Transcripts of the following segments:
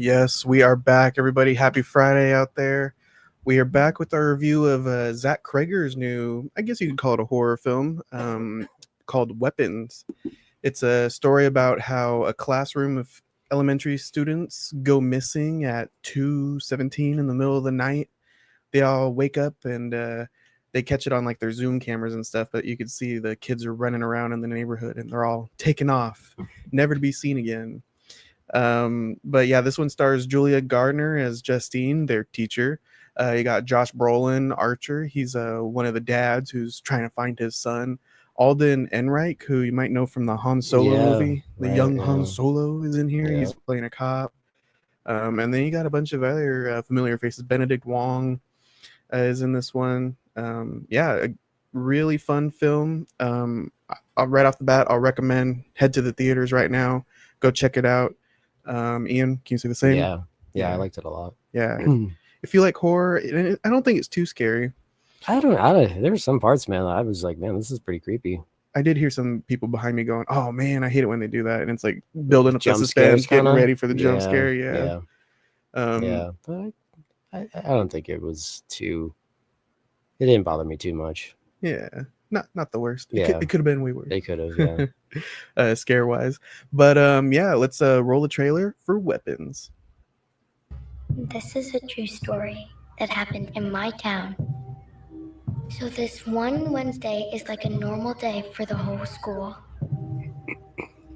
Yes, we are back, everybody. Happy Friday out there. We are back with our review of Zach Cregger's new, I guess you could call it a horror film, called Weapons. It's a story about how a classroom of elementary students go missing at 2:17 in the middle of the night. They all wake up and they catch it on like their Zoom cameras and stuff, but you could see the kids are running around in the neighborhood and they're all taken off, never to be seen again. But yeah, this one stars Julia Gardner as Justine, their teacher. You got Josh Brolin, Archer. He's one of the dads who's trying to find his son. Alden Ehrenreich, who you might know from the Han Solo Yeah, movie. The right. young Han Solo is in here. Yeah. He's playing a cop. And then you got a bunch of other familiar faces. Benedict Wong is in this one. Yeah, a really fun film. Right off the bat, I'll recommend head to the theaters right now. Go check it out. Ian, can you say the same? Yeah, I liked it a lot. Yeah. If you like horror, I don't think it's too scary. I don't. There were some parts, man. I was like, man, this is pretty creepy. I did hear some people behind me going, "Oh man, I hate it when they do that," and it's like building up the Jump suspense, scares, getting ready for the jump scare. Yeah. Yeah. But I don't think it was too. It didn't bother me too much. Yeah. Not the worst. Yeah. It could have been way worse. They could have, yeah. Scare wise. But yeah, let's roll the trailer for Weapons. This is a true story that happened in my town. So this one Wednesday is like a normal day for the whole school.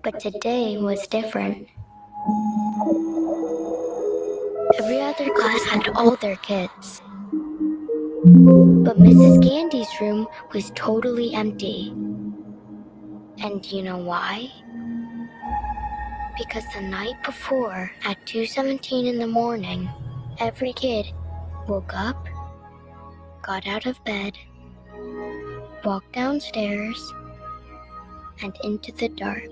But today was different. Every other class had all their kids. But Mrs. Gandy's room was totally empty. And you know why? Because the night before, at 2:17 in the morning, every kid woke up, got out of bed, walked downstairs, and into the dark.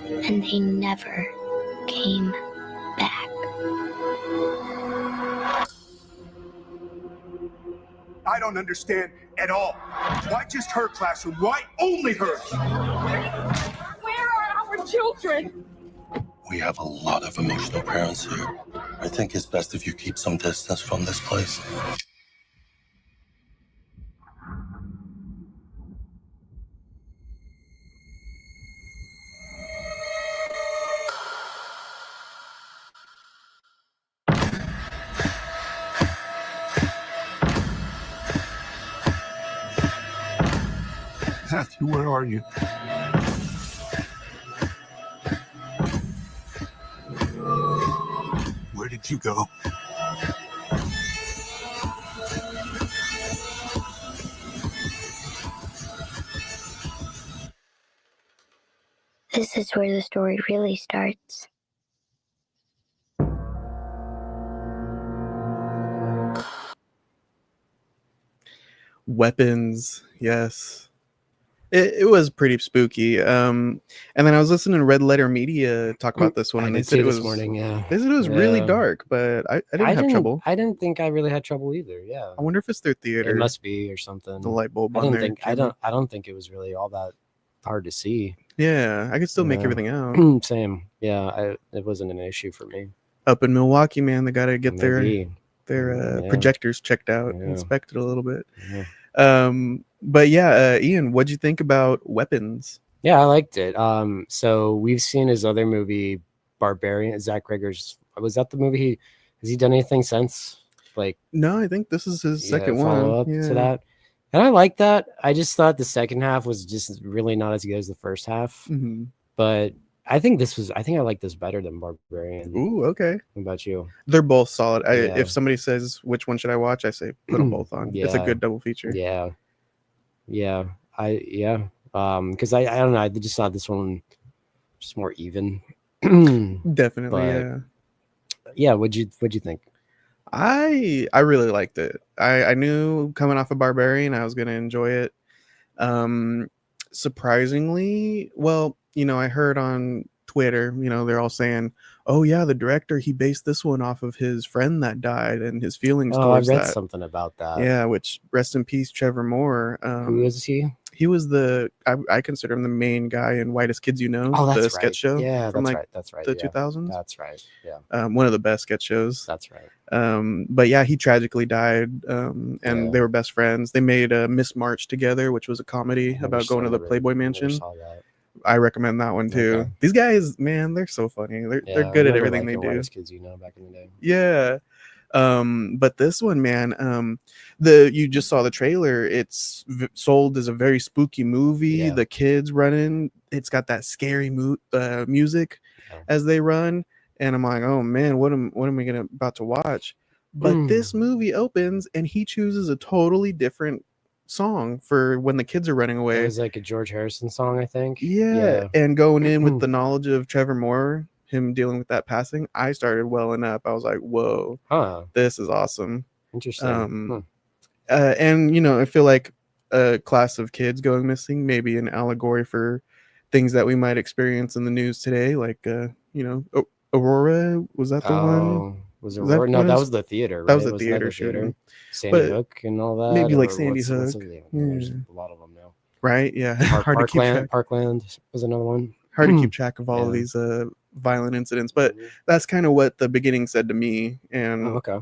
And they never came back. I don't understand at all. Why just her classroom? Why only hers? Where are our children? We have a lot of emotional parents here. I think it's best if you keep some distance from this place. Matthew, where are you? Where did you go? This is where the story really starts. Weapons, yes. It was pretty spooky. And then I was listening to Red Letter Media talk about this one, and they said it was this morning. Yeah, they said it was really dark, but I didn't have trouble. I didn't think I really had trouble either. Yeah, I wonder if it's their theater. It must be or something. The light bulb. I don't think it was really all that hard to see. Yeah, I could still make everything out. Same. Yeah, it wasn't an issue for me. Up in Milwaukee, man, they got to get their projectors checked out, inspected a little bit. Yeah. But yeah, Ian, what'd you think about Weapons? Yeah, I liked it. So we've seen his other movie, Barbarian. Zach Cregger's. Was that the movie? Has he done anything since? Like, no, I think this is his second follow up to that. And I like that. I just thought the second half was just really not as good as the first half. Mm-hmm. But I think I like this better than Barbarian. Ooh, okay. What about you? They're both solid. If somebody says which one should I watch, I say put them both on. Yeah. It's a good double feature. Yeah. Because I don't know. I just thought this one just more even. Definitely. Yeah. What'd you think? I really liked it. I knew coming off of Barbarian I was gonna enjoy it. Surprisingly, well, I heard on Twitter, they're all saying, "Oh yeah, the director, he based this one off of his friend that died and his feelings towards that." I read something about that. Yeah, which rest in peace, Trevor Moore. Who is he? He was I consider him the main guy in Whitest Kids You Know, Oh, the that's sketch right. show. Yeah, from that's like right. That's right. the Yeah. 2000s. That's right. Yeah. One of the best sketch shows. That's right. But yeah, he tragically died. And Yeah. they were best friends. They made Miss March together, which was a comedy I never about going to the never- Playboy never Mansion. saw that. I recommend that one too. Okay. These guys, man, they're so funny. They're Yeah, good I at remember, everything like, they the do. Whitest Kids You Know back in the day. Yeah. But this one, man, you just saw the trailer. It's sold as a very spooky movie. Yeah. The kids running, it's got that scary music Yeah. as they run, and I'm like, oh man, what am I about to watch? But this movie opens and he chooses a totally different song for when the kids are running It away. was like a George Harrison song, I think. Yeah, and going in with the knowledge of Trevor Moore, him dealing with that passing, I started welling up. I was like, whoa, Huh. this is awesome. Interesting. And I feel like a class of kids going missing, maybe an allegory for things that we might experience in the news today, like Aurora. Was that the one? Was Is that Aurora? No, what it that was? was the theater. Right? That was the Wasn't theater the shooting. Sandy But Hook and all that. maybe like or Sandy what's Hook. the name? There's Yeah. a lot of them now. Right? Yeah. Hard to keep Parkland. track. Parkland was another one. Hard to keep track of all of Yeah. these violent incidents, but that's kind of what the beginning said to me, and Oh, okay.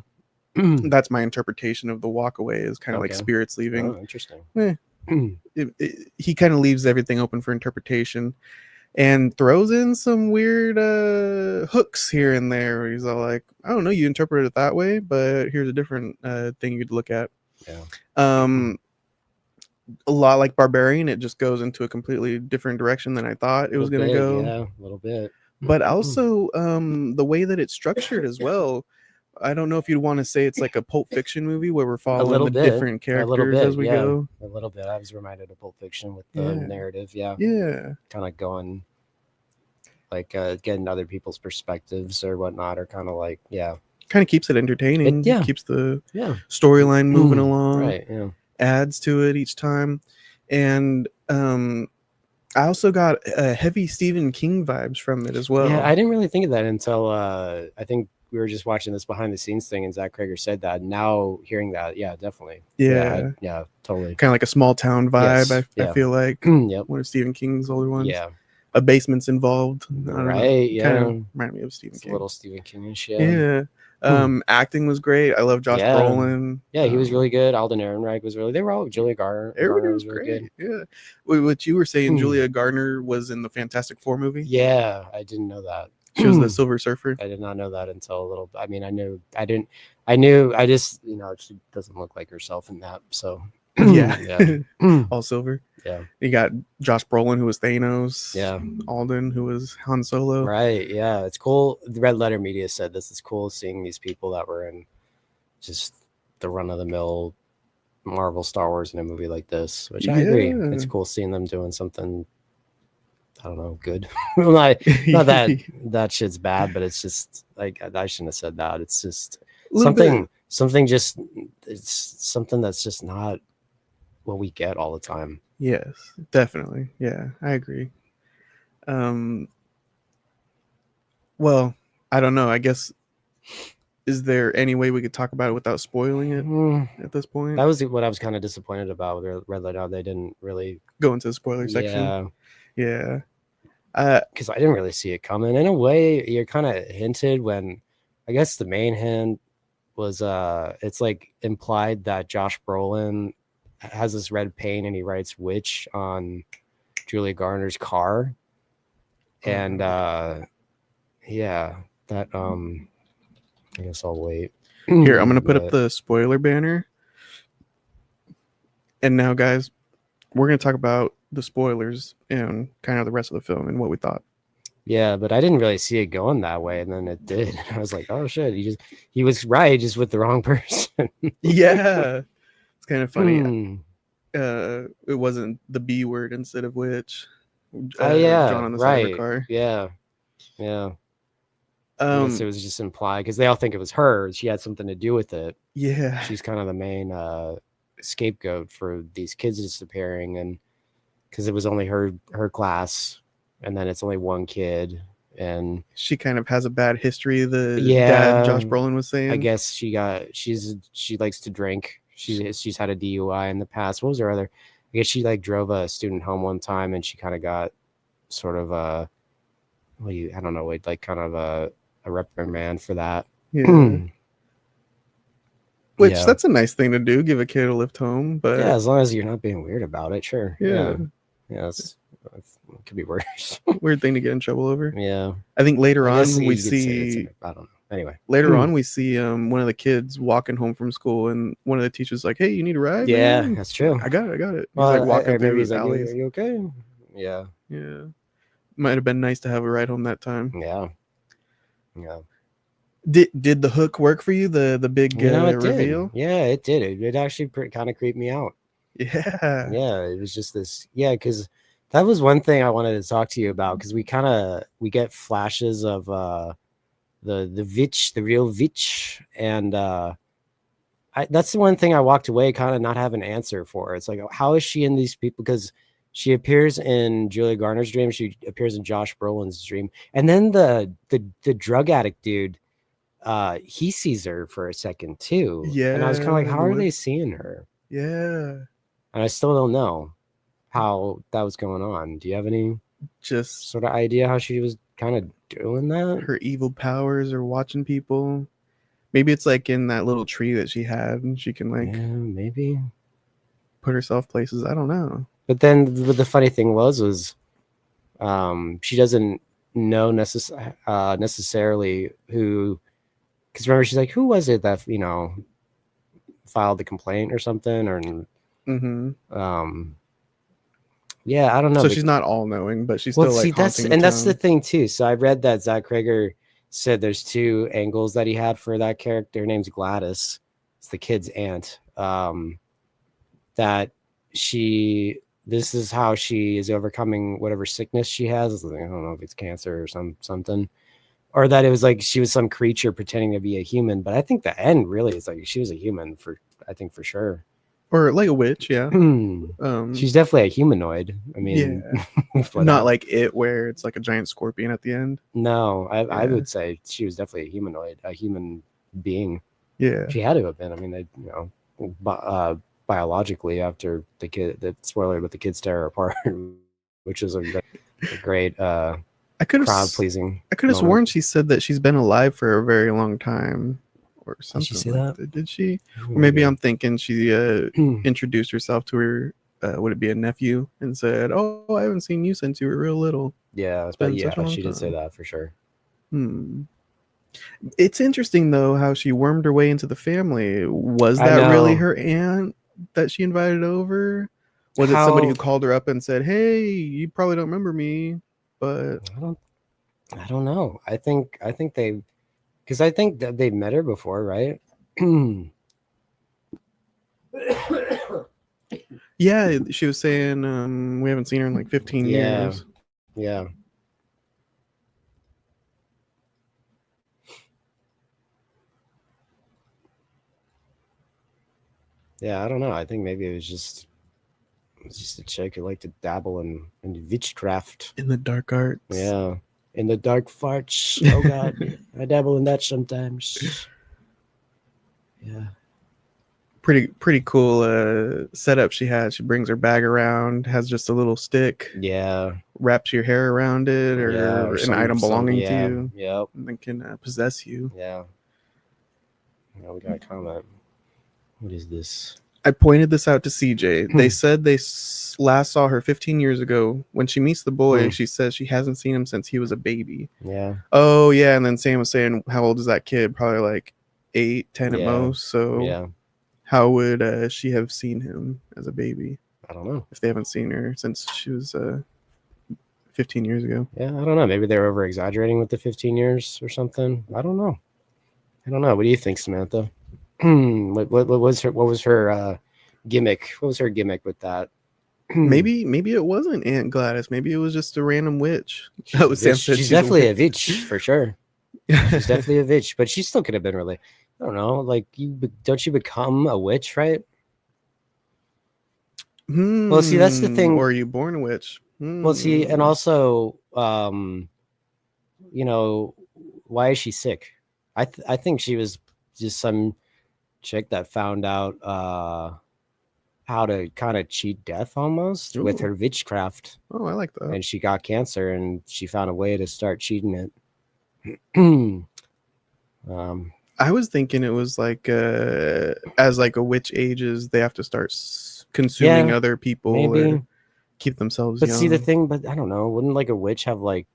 that's my interpretation of the walkaway is kind of like Okay. spirits leaving. Oh, interesting. He kind of leaves everything open for interpretation and throws in some weird hooks here and there where he's all like, I don't know, you interpret it that way, but here's a different thing you could look at. Yeah. A lot like Barbarian, it just goes into a completely different direction than I thought it was going to go. Yeah, a little bit. But also the way that it's structured as well. I don't know if you'd want to say it's like a Pulp Fiction movie where we're following the different characters as we go. A little bit. I was reminded of Pulp Fiction with the narrative. Yeah. Yeah. Kind of going like getting other people's perspectives or whatnot, or kind of like, kind of keeps it entertaining. Yeah. Keeps the storyline moving along. Right. Yeah. Adds to it each time. And I also got heavy Stephen King vibes from it as well. Yeah, I didn't really think of that until I think we were just watching this behind the scenes thing, and Zach Cregger said that. Now hearing that, yeah, definitely. Yeah, totally. Kind of like a small town vibe. Yes, I feel like Yep. one of Stephen King's older ones. Yeah. A basement's involved. I don't know. Yeah. Kind of remind me of Stephen It's King. a little Stephen King-ish. Yeah. Acting was great. I love Josh Brolin. Yeah, he was really good. Alden Ehrenreich was really. They were all. Julia Garner. Everybody was really great. good. Yeah. What you were saying, Julia Garner was in the Fantastic Four movie. Yeah, I didn't know that. She was the Silver Surfer. I did not know that until a little. I mean, I knew. I didn't. I knew. I just. She doesn't look like herself in that. So. Yeah. All silver. Yeah. You got Josh Brolin, who was Thanos. Yeah. Alden, who was Han Solo. Right. Yeah. It's cool. The Red Letter Media said this. It's cool seeing these people that were in just the run of the mill Marvel Star Wars in a movie like this, which I agree. It's cool seeing them doing something. I don't know, good. not that shit's bad, but it's just like I shouldn't have said that. It's just something just it's something that's just not what we get all the time. Yes, definitely. Yeah, I agree. Well, I don't know. I guess, is there any way we could talk about it without spoiling it at this point? That was what I was kind of disappointed about with Red Letter. They didn't really go into the spoiler section. Yeah. Because I didn't really see it coming. In a way, you're kind of hinted when, I guess the main hint was it's like implied that Josh Brolin has this red paint and he writes witch on Julia Garner's car. And I guess I'll wait. Here, I'm gonna put up the spoiler banner. And now, guys, we're gonna talk about the spoilers and kind of the rest of the film and what we thought. Yeah, but I didn't really see it going that way, and then it did. I was like, oh shit, he was right, just with the wrong person. Yeah. It's kind of funny. It wasn't the B word instead of witch. Drawn on the side of the car. Yeah. I guess it was just implied because they all think it was her. She had something to do with it. Yeah. She's kind of the main scapegoat for these kids disappearing, and because it was only her class, and then it's only one kid, and she kind of has a bad history. Dad Josh Brolin was saying. I guess she likes to drink. She's had a DUI in the past. What was her other? I guess she like drove a student home one time, and she kind of got sort of a, I don't know, like kind of a reprimand for that. Yeah. Which Yeah. that's a nice thing to do, give a kid a lift home. But Yeah, as long as you're not being weird about it, sure. yeah, It could be worse. weird thing to get in trouble over. Yeah. I think later I guess on we you could say see. I don't know. Anyway, Later on we see one of the kids walking home from school, and one of the teachers like, "Hey, you need a ride?" yeah, man?" that's true. I got it. He's Well, like walking maybe through he's like, alleys. are you okay? Yeah. Yeah, might have been nice to have a ride home that time. Yeah. Did the hook work for you? The big It reveal? did. Yeah, it did. It actually kind of creeped me out. Yeah. Yeah, it was just this. Yeah, because that was one thing I wanted to talk to you about, because we get flashes of the real Vitch, and that's the one thing I walked away kind of not having an answer for. It's like, how is she in these people? Because she appears in Julia Garner's dream, she appears in Josh Brolin's dream, and then the drug addict dude, he sees her for a second too. Yeah. And I was kind of like, how are they seeing her? Yeah. And I still don't know how that was going on. Do you have any Just sort of idea how she was kind of doing that? her evil powers are watching people. Maybe it's like in that little tree that she had, and she can like maybe put herself places. I don't know. But then the funny thing was she doesn't know necessarily who, because remember, she's like, who was it that, filed the complaint or something? Or yeah, I don't know. So she's not all knowing, but she's still like that's the thing too. So I read that Zach Cregger said there's two angles that he had for that character. Her name's Gladys. It's the kid's aunt. That this is how she is overcoming whatever sickness she has. I don't know if it's cancer or something, or that it was like she was some creature pretending to be a human. But I think the end really is like she was a human for sure. Or like a witch, yeah. She's definitely a humanoid. I mean, yeah. Not like it, where it's like a giant scorpion at the end. No, I would say she was definitely a humanoid, a human being. Yeah, she had to have been. I mean, biologically, after the spoiler, but the kids tear her apart, which is a great crowd pleasing. I could have sworn she said that she's been alive for a very long time. Or something. Did she say that? Did she? Or maybe I'm thinking she introduced herself to her. Would it be a nephew? And said, "Oh, I haven't seen you since you were real little." Yeah, she did say that for sure. It's interesting though how she wormed her way into the family. Was that really her aunt that she invited over? Was it somebody who called her up and said, "Hey, you probably don't remember me," but I don't know. I think they. Because I think that they've met her before, right? Yeah, she was saying we haven't seen her in like 15 years. Yeah. Yeah, I don't know. I think maybe it was just a chick who liked to dabble in witchcraft. In the dark arts. Yeah. In the dark farts. Oh God, I dabble in that sometimes. Yeah, pretty cool setup she has. She brings her bag around, has just a little stick. Yeah, wraps your hair around it, or an item belonging to you. Yep, and then can possess you. Yeah. We got a comment. What is this? I pointed this out to CJ. They said they last saw her 15 years ago. When she meets the boy, she says she hasn't seen him since he was a baby. Yeah. Oh, yeah. And then Sam was saying, how old is that kid? Probably like 8, 10 at most. So how would she have seen him as a baby? I don't know. If they haven't seen her since she was 15 years ago. Yeah, I don't know. Maybe they're over exaggerating with the 15 years or something. I don't know. What do you think, Samantha? What was her gimmick? What was her gimmick with that? Maybe it wasn't Aunt Gladys. Maybe it was just a random witch. She's definitely a witch for sure. She's definitely a witch, but she still could have been really. I don't know. Like don't you become a witch, right? Well, see, that's the thing. Or are you born a witch? Well, see, and also, why is she sick? I think she was just some chick that found out how to kind of cheat death almost with Ooh. her witchcraft. Oh, I like that. And she got cancer and she found a way to start cheating it. I was thinking it was like as like a witch ages, they have to start consuming Yeah, other people maybe. or keep themselves But young. see the thing, but I don't know. Wouldn't like a witch have like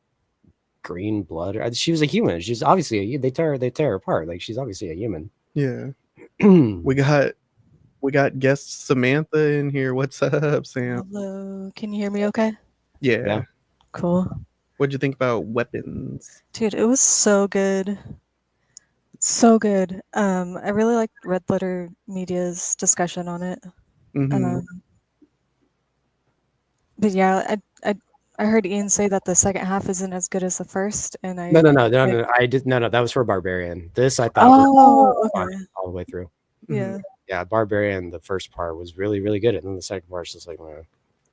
green blood? She was a human. She's obviously they tear her apart. Like she's obviously a human. Yeah. We got guest Samantha in here. What's up, Sam? Hello, can you hear me okay? Yeah. Cool. What'd you think about Weapons? Dude, it was so good. So good. I really liked Red Letter Media's discussion on it. Mm-hmm. But yeah, I heard Ian say that the second half isn't as good as the first, and No. I did no. That was for Barbarian. This I thought was okay. all the way through. Yeah, Yeah, Barbarian. The first part was really, really good, and then the second part is just like, man,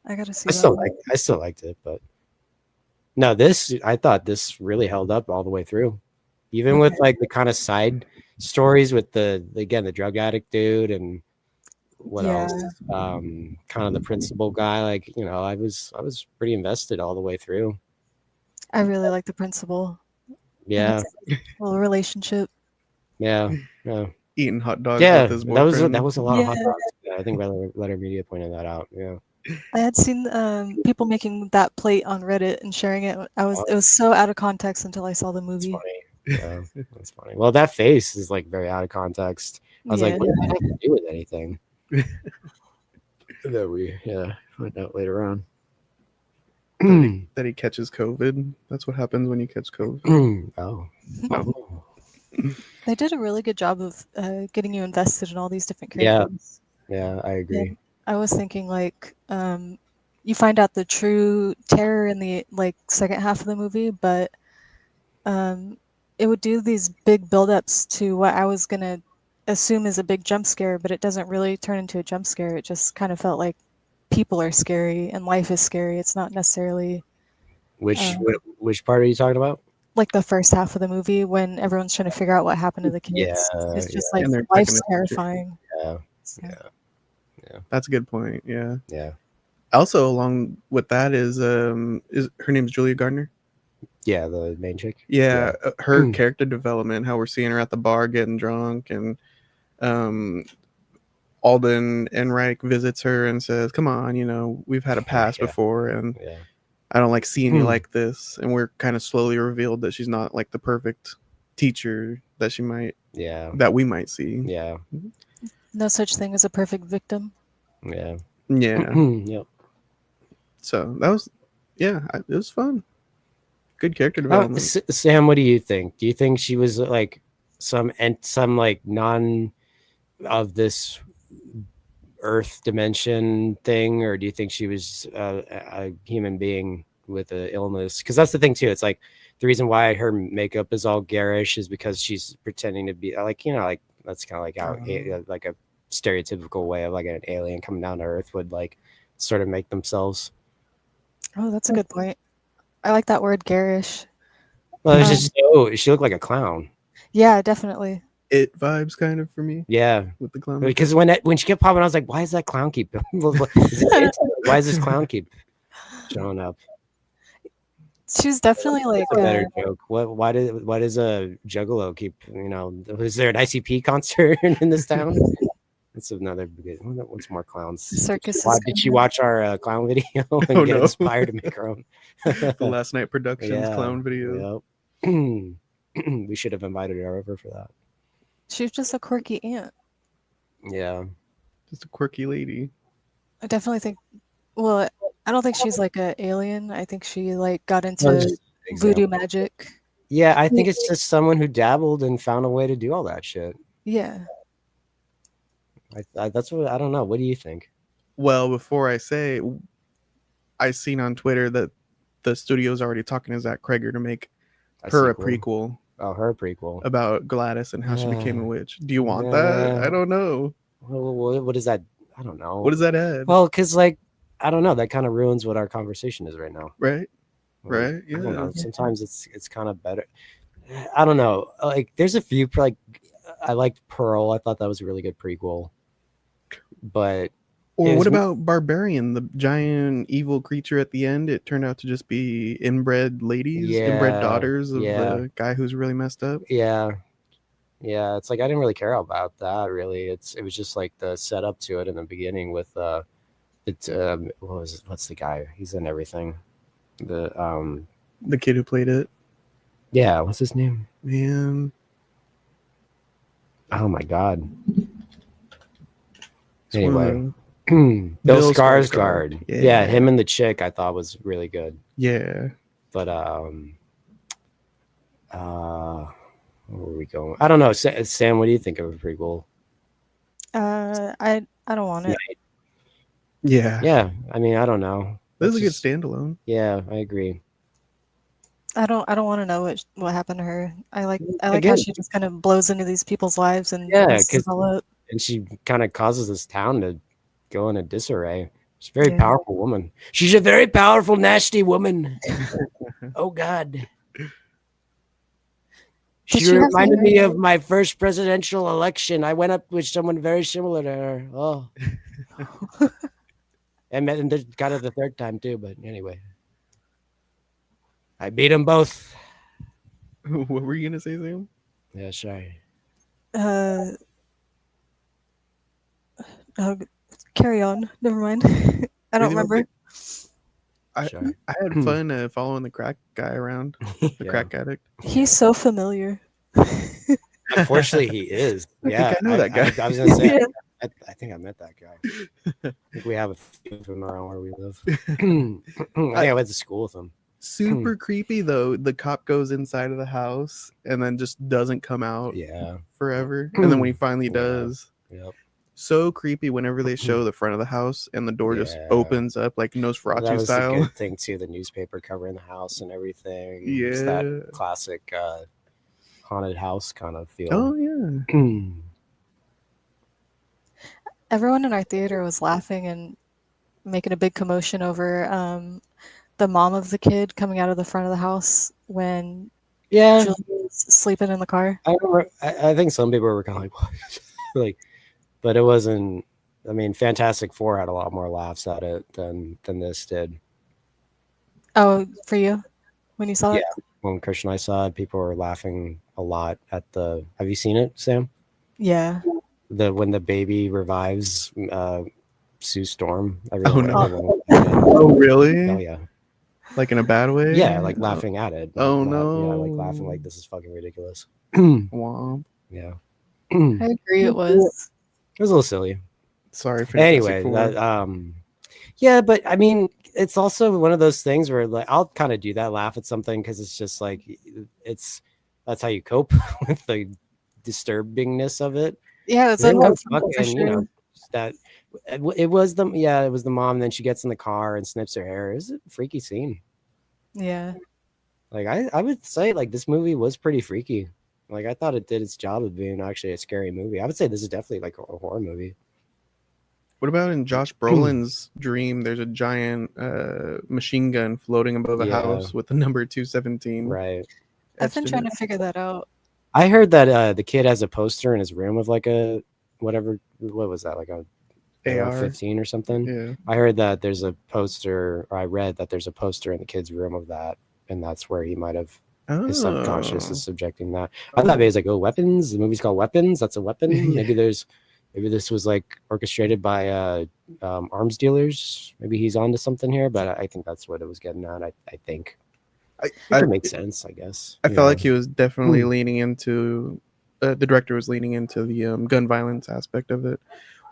I gotta see I that. still liked it, but no, this I thought this really held up all the way through, even with like the kind of side stories with the drug addict dude and what else, kind of the principal guy. Like I was pretty invested all the way through. I really like the principal. Yeah, little relationship. yeah. Eating hot dogs Yeah, with his boyfriend. that was a lot of hot dogs. Yeah, I think Letter Media pointed that out. Yeah. I had seen people making that plate on Reddit and sharing it. It was so out of context until I saw the movie. That's funny. Yeah, that's funny. Well, that face is like very out of context. I was like, what does that have to do with anything? That we find out later on. that he catches COVID. That's what happens when you catch COVID. Oh. They did a really good job of getting you invested in all these different characters. Yeah, I agree. Yeah. I was thinking like you find out the true terror in the second half of the movie, but it would do these big buildups to what I was gonna assume is a big jump scare, but it doesn't really turn into a jump scare. It just kind of felt like people are scary and life is scary. It's not necessarily which part are you talking about? Like the first half of the movie when everyone's trying to figure out what happened to the kids. It's just like life's terrifying. Yeah. So. Yeah. That's a good point. Yeah. Yeah. Also, along with that is her name's Julia Gardner. Yeah, the main chick. Yeah, her character development, how we're seeing her at the bar getting drunk, and Alden Enright visits her and says, "Come on, we've had a past before, and I don't like seeing you like this." And we're kind of slowly revealed that she's not like the perfect teacher that she might, that we might see. Yeah. No such thing as a perfect victim. Yeah. Yeah. Yep. So that was, it was fun. Good character development. Sam, what do you think? Do you think she was like some like non of this Earth dimension thing, or do you think she was a human being with an illness? Because that's the thing too. It's like the reason why her makeup is all garish is because she's pretending to be like that's kind of like how like a stereotypical way of like an alien coming down to Earth would like sort of make themselves. Oh, that's a good point. I like that word, garish. Well, it's just she looked like a clown. Yeah, definitely. It vibes kind of for me. Yeah, with the clown. Because when she kept popping, I was like, "Why is that clown keep? Why is this clown keep showing up?" She's definitely like a better joke. Why does a juggalo keep? Is there an ICP concert in this town? That's another good. What's more clowns? Circus. Did she watch our clown video and get inspired to make her own? The Last Night Productions clown video. Yep. We should have invited her over for that. She was just a quirky aunt. Yeah. Just a quirky lady. I definitely think. Well, I don't think she's like an alien. I think she like got into voodoo magic. Yeah, I think it's just someone who dabbled and found a way to do all that shit. Yeah. That's what I don't know. What do you think? Well, before I say, I seen on Twitter that the studio's already talking to Zach Cregger to make her a prequel. Oh, her prequel about Gladys and how she became a witch. Do you want that? I don't know. Well, what is that? I don't know. What does that add? Well, because like I don't know. That kind of ruins what our conversation is right now. Right. Right. Yeah. I don't know. Sometimes it's kind of better. I don't know. Like there's a few like I liked Pearl. I thought that was a really good prequel. But Or It what was- about Barbarian, the giant evil creature at the end? It turned out to just be inbred ladies, inbred daughters of the guy who's really messed up. Yeah. It's like I didn't really care about that really. It was just like the setup to it in the beginning with what's the guy? He's in everything. The kid who played it. Yeah, what's his name? Man. Oh my god. It's one of Anyway. the- Bill Skarsgård. Yeah. Yeah, him and the chick I thought was really good. Yeah. But where were we going? I don't know. Sam, what do you think of a prequel? I don't want it. Yeah. Yeah, I mean, I don't know. This is a Let's good standalone. Yeah, I agree. I don't want to know what happened to her. I like how Again- she just kind of blows into these people's lives and Yeah, messes 'cause- it all up. And she kind of causes this town to go in a disarray. She's a very Yeah. powerful woman. She's a very powerful, nasty woman. Oh God. Did She she have reminded hair? me of my first presidential election. I went up with someone very similar to her. Oh. And got it the third time too, but anyway. I beat them both. What were you gonna say, Sam? Yeah, sorry. Oh, carry on. Never mind. I don't remember. Sorry. I had fun following the crack guy around, the Yeah. crack addict. He's so familiar. Unfortunately, he is. Yeah, I know that guy. I was gonna say, Yeah. I think I met that guy. I think we have a few of them around where we live. I think I went to school with him. Super creepy though. The cop goes inside of the house and then just doesn't come out Yeah. forever. And then when he finally Yeah. does, Yep. so creepy whenever they show the front of the house and the door just Yeah. opens up like That Nosferatu was style. a good thing too. The newspaper covering the house and everything. It's that Yeah. classic haunted house kind of feel. Oh yeah. Everyone in our theater was laughing and making a big commotion over the mom of the kid coming out of the front of the house when Yeah. Julie was sleeping in the car. I think some people were kind of like, what? Like, but it wasn't. I mean, Fantastic Four had a lot more laughs at it than this did. Oh, for you? When you saw it? When Christian and I saw it, people were laughing a lot at the. Have you seen it, Sam? Yeah. When the baby revives Sue Storm. I Oh, really no. liked it. Oh really? Oh yeah. Like in a bad way? Yeah, like laughing at it. Oh, Like, no. Yeah, like laughing like this is fucking ridiculous. Womp. Yeah. I agree it was. It was a little silly. Sorry. Anyway, Four. that yeah, but I mean, it's also one of those things where like I'll kind of do that, laugh at something because it's just like that's how you cope with the disturbingness of it. Yeah, it's It was uncomfortable for fucking, you sure. know, that it was the mom. And then she gets in the car and snips her hair. It was a freaky scene. Yeah. Like I would say like this movie was pretty freaky. Like I thought it did its job of being actually a scary movie. I would say this is definitely like a horror movie. What about in Josh Brolin's dream? There's a giant machine gun floating above a Yeah. house with the number 217. Right. I've been etched in trying it. to figure that out. I heard that the kid has a poster in his room of like a whatever. What was that? Like a AR. AR-15 or something. Yeah. I heard that there's a poster, or I read that there's a poster in the kid's room of that, and that's where he might have his subconscious Oh. is subjecting that. I thought maybe it's like, oh, weapons. The movie's called Weapons. That's a weapon. Maybe this was like orchestrated by arms dealers. Maybe he's onto something here, but I think that's what it was getting at. I think. It makes sense, I guess. I you felt know. like he was definitely leaning into the director was leaning into the gun violence aspect of it.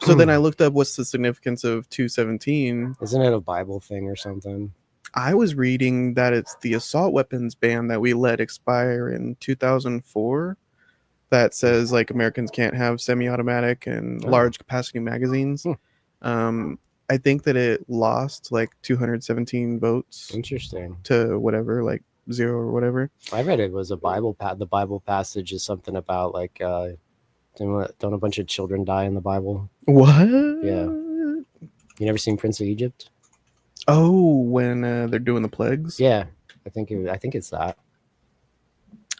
So then I looked up what's the significance of 217. Isn't it a Bible thing or something? I was reading that it's the assault weapons ban that we let expire in 2004 that says like Americans can't have semi-automatic and large capacity magazines. I think that it lost like 217 votes Interesting. to whatever, like 0 or whatever. I read it was a Bible. The Bible passage is something about like don't a bunch of children die in the Bible? What? Yeah. You never seen Prince of Egypt? Oh, when they're doing the plagues. Yeah, I think it's that.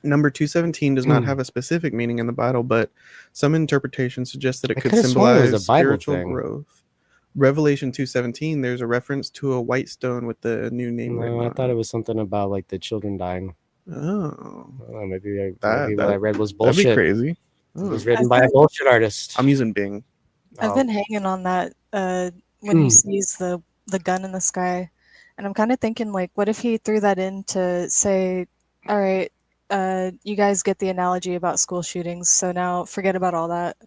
Number 217 does not have a specific meaning in the Bible, but some interpretations suggest that it I could could've sworn it was symbolize a Bible spiritual thing. growth. Revelation 2:17, there's a reference to a white stone with the new name written No, I on thought it. it was something about like the children dying. Oh, Maybe that what I read was that'd be bullshit. crazy. It Oh. was written by a bullshit artist. I'm using Bing. I've Oh. been hanging on that when he sees the gun in the sky, and I'm kind of thinking like, what if he threw that in to say, all right, you guys get the analogy about school shootings, so now forget about all that.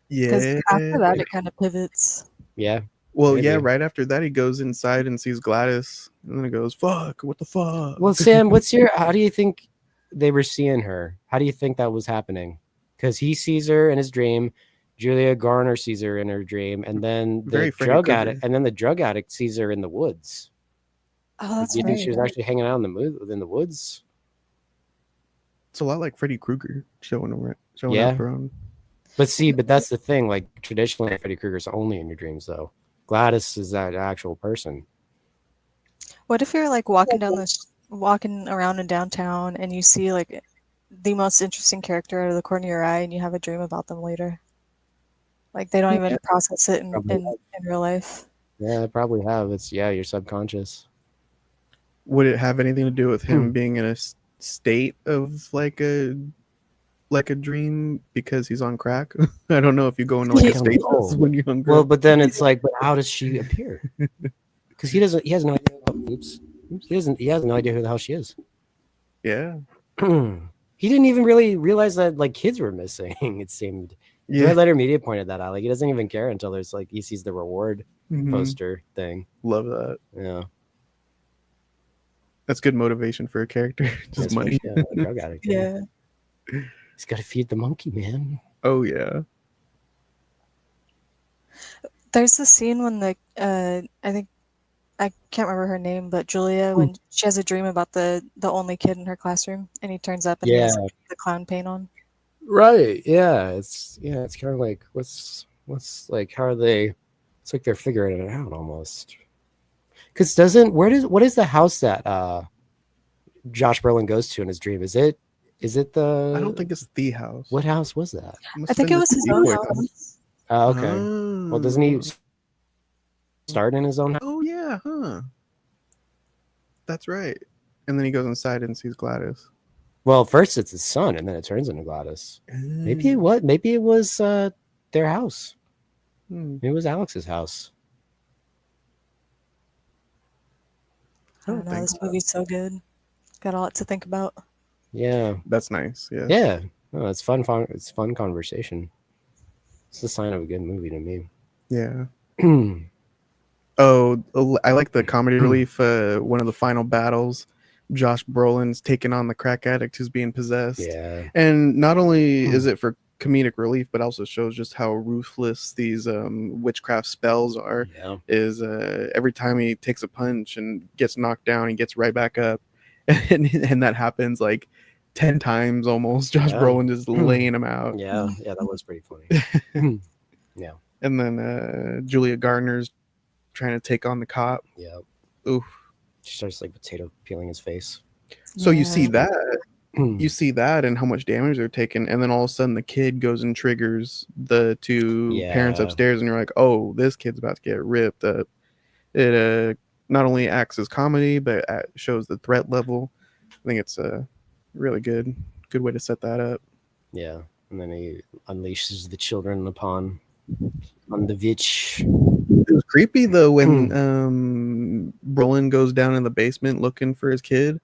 Because Yeah. after that, it kind of pivots. Yeah. Well, maybe. yeah, right after that, he goes inside and sees Gladys, and then he goes, fuck, what the fuck? Well, Sam, how do you think they were seeing her? How do you think that was happening? Because he sees her in his dream, Julia Garner sees her in her dream, and then Very the Freddy drug Krueger. addict, and then the drug addict sees her in the woods. Oh, that's Do you right. think she was actually hanging out in the woods? It's a lot like Freddy Krueger showing Yeah. up around. But that's the thing. Like traditionally, Freddy Krueger's only in your dreams, though. Gladys is that actual person. What if you're like walking around in downtown and you see like the most interesting character out of the corner of your eye and you have a dream about them later? Like they don't even process it in real life. Yeah, I probably have. It's your subconscious. Would it have anything to do with him being in a state of like a dream because he's on crack? I don't know if you go into like a state when you're on crack. Well, but then it's like, but how does she appear? Because he has no idea. He has no idea who the hell she is. Yeah. He didn't even really realize that like kids were missing. It seemed. Yeah. Red Letter Media pointed that out. Like he doesn't even care until there's like he sees the reward Mhm. poster thing. Love that. Yeah. That's good motivation for a character. Just money. Yeah, a drug addict. Yeah. He's got to feed the monkey, man. Oh yeah. There's a scene when I think I can't remember her name, but Julia, when she has a dream about the only kid in her classroom, and he turns up and he has like, the clown paint on. Right. Yeah. It's kind of like what's like how are they? It's like they're figuring it out almost. Because what is the house that Josh Brolin goes to in his dream? Is it the? I don't think it's the house. What house was that? I think it was his own house. Oh, okay. Well, doesn't he start in his own house? Oh yeah, huh? That's right. And then he goes inside and sees Gladys. Well, first it's his son, and then it turns into Gladys. Maybe it was their house. Maybe it was Alex's house. I don't know. This movie's so good. Got a lot to think about. Yeah, that's nice. Yeah. Yeah. No, it's fun. It's fun conversation. It's a sign of a good movie to me. Yeah. Oh, I like the comedy relief. One of the final battles, Josh Brolin's taking on the crack addict who's being possessed. Yeah. And not only is it for comedic relief, but also shows just how ruthless these witchcraft spells are. Yeah. Is every time he takes a punch and gets knocked down, he gets right back up, and that happens like 10 times almost. Josh Brolin just laying him out. Yeah, that was pretty funny. Yeah. And then Julia Gardner's trying to take on the cop. Yeah. Oof. She starts like potato peeling his face. So you see that. You see that and how much damage they're taking, and then all of a sudden the kid goes and triggers the two parents upstairs, and you're like, oh, this kid's about to get ripped up. It not only acts as comedy, but shows the threat level. I think it's a really good way to set that up. Yeah, and then he unleashes the children upon the witch. It was creepy though when Brolin goes down in the basement looking for his kid.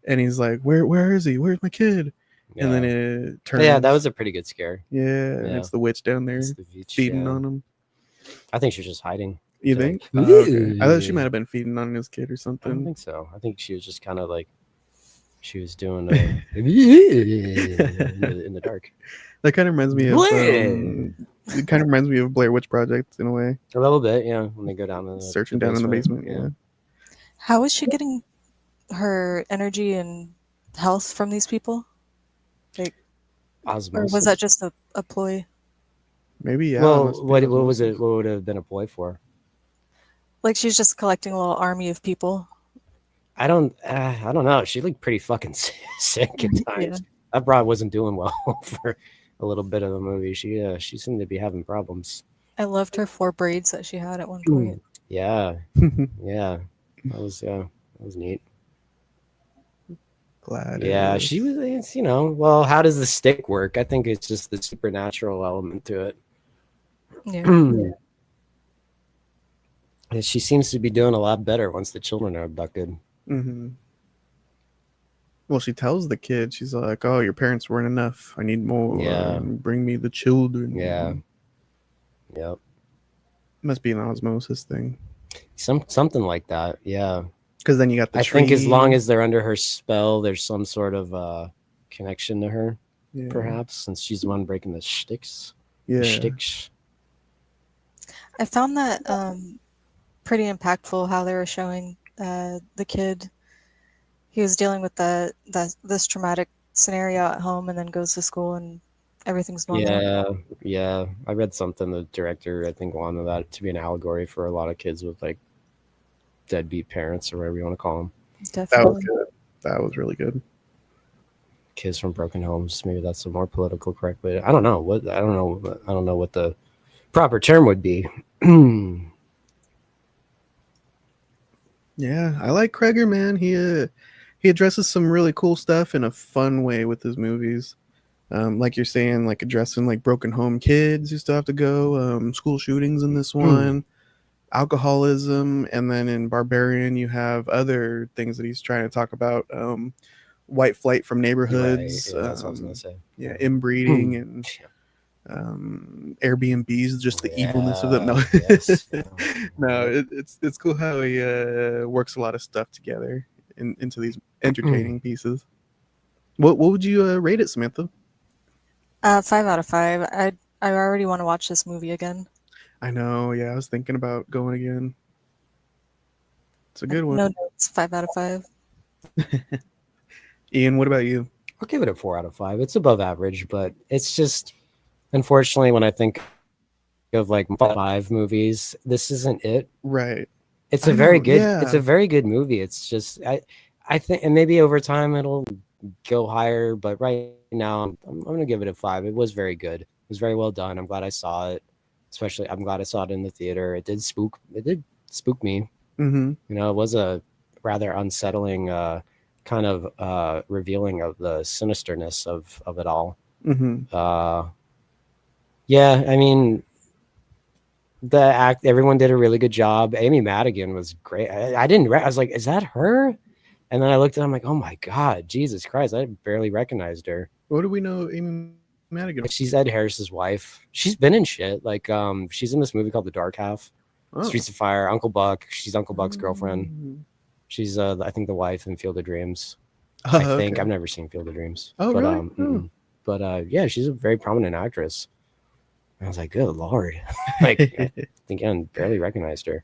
And he's like, where is he? Where's my kid? Yeah. And then it turns. Yeah, that was a pretty good scare. Yeah, and it's the witch down there feeding on him. I think she was just hiding. You think? Okay. I thought she might have been feeding on his kid or something. I don't think so. I think she was just kind of like, she was doing in the dark. That kind of reminds me of it kind of reminds me of Blair Witch Project in a way. A little bit, yeah. When they go down in the searching down in the basement, yeah. How is she getting her energy and health from these people? Like, osmosis. Or was that just a ploy? Maybe, yeah. Well, what was it? What would it have been a ploy for? Like she's just collecting a little army of people. I don't know. She looked pretty fucking sick at times. Yeah. That broad wasn't doing well for a little bit of the movie. She seemed to be having problems. I loved her 4 braids that she had at one point. Yeah, yeah, that was neat. Glad. Yeah, she was. It's, well, how does the stick work? I think it's just the supernatural element to it. Yeah. And she seems to be doing a lot better once the children are abducted. Mm-hmm. Well, she tells the kid, she's like, "Oh, your parents weren't enough. I need more. Yeah. Bring me the children." Yeah. Yep. Must be an osmosis thing. Something like that. Yeah. Because then you got the I tree. think as long as they're under her spell, there's some sort of connection to her, Yeah. perhaps, since she's the one breaking the shticks. Yeah. The shticks. I found that pretty impactful how they were showing the kid. He was dealing with this traumatic scenario at home and then goes to school and everything's normal. Yeah. I read something. The director, I think, wanted that to be an allegory for a lot of kids with like deadbeat parents or whatever you want to call them. Definitely. That was good. That was really good. Kids from broken homes. Maybe that's a more political correct way. I don't know what the proper term would be. Yeah, I like Cregger, man. He addresses some really cool stuff in a fun way with his movies. Like you're saying, like addressing like broken home kids who still have to go, school shootings in this one, alcoholism, and then in Barbarian you have other things that he's trying to talk about. White flight from neighborhoods. Right. Yeah, that's what I was gonna say. Yeah, inbreeding and Airbnbs, just the evilness of them. No, Yes. no, it's cool how he works a lot of stuff together into these entertaining pieces. What would you rate it, Samantha? 5 out of 5. I already want to watch this movie again. I know. Yeah, I was thinking about going again. It's a good one. No notes. 5 out of 5. Ian, what about you? I'll give it a 4 out of 5. It's above average, but it's just, unfortunately, when I think of like 5 movies, this isn't it. Right. It's a very good. Yeah. It's a very good movie. It's just I think, and maybe over time it'll go higher, but right now I'm gonna give it a 5. It was very good. It was very well done. I'm glad I saw it. Especially, I'm glad I saw it in the theater. It did spook me. Mm-hmm. It was a rather unsettling kind of revealing of the sinisterness of it all. Mm-hmm. Yeah, I mean, everyone did a really good job. Amy Madigan was great. I was like, is that her? And then I looked at it, I'm like, oh my God, Jesus Christ, I barely recognized her. What do we know Amy Madigan? She's Ed Harris's wife. She's been in shit. Like, she's in this movie called The Dark Half. Streets of Fire, Uncle Buck. She's Uncle Buck's girlfriend. She's I think the wife in Field of Dreams. I think I've never seen Field of Dreams. Oh, really? But yeah, she's a very prominent actress. I was like, good Lord. Like, again, barely recognized her.